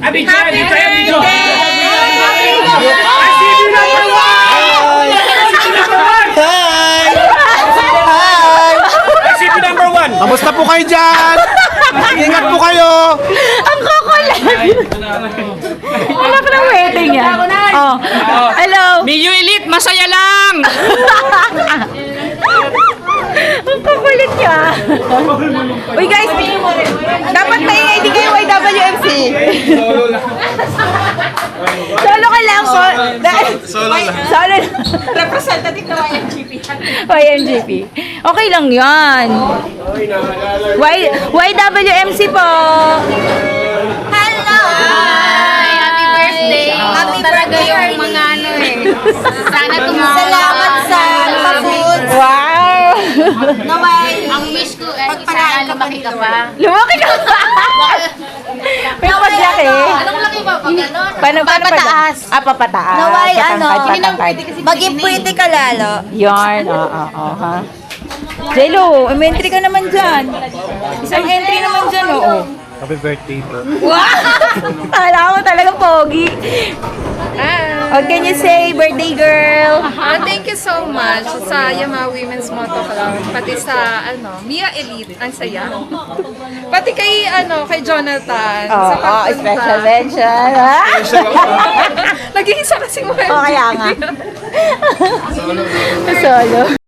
Happy birthday! Kamusta po kayo dyan? Ingat po kayo! Ang kukulit! Anak ng wedding yan. Oh. Hello! Miyu Elite, masaya lang! Ang kukulit niya. Uy guys, dapat maingay din kayo YWMC. Solo ka lang po. Solo lang. Solo lang. Representative ng YMGP. YMGP. Okay lang yan. YWMC po. Hello! Hi, happy birthday. Happy talaga yung mga ano eh. Sana tumulong. Salamat sa pa-foods. Wow! Naway. Ang wish ko ay sana lumaki ka pa. Lumaki ka pa! May paglaki. Anong laki ba pag ano? Paano Papataas. papataas. Naway, ano, Patangkad. maging pretty ka lalo. Yarn, oo, ha. Jello, may entry ka naman dyan. Isang entry naman dyan, oo. Happy birthday po. Wow! Kala mo talaga pogi. What can you say, birthday girl? Thank you so much sa Yamaha Women's Moto Club, pati sa Mia Elite, ang saya. Pati kay kay Jonathan sa pagpunta. Special mention. Nag-iisa kasi mo. Kaya nga. Solo.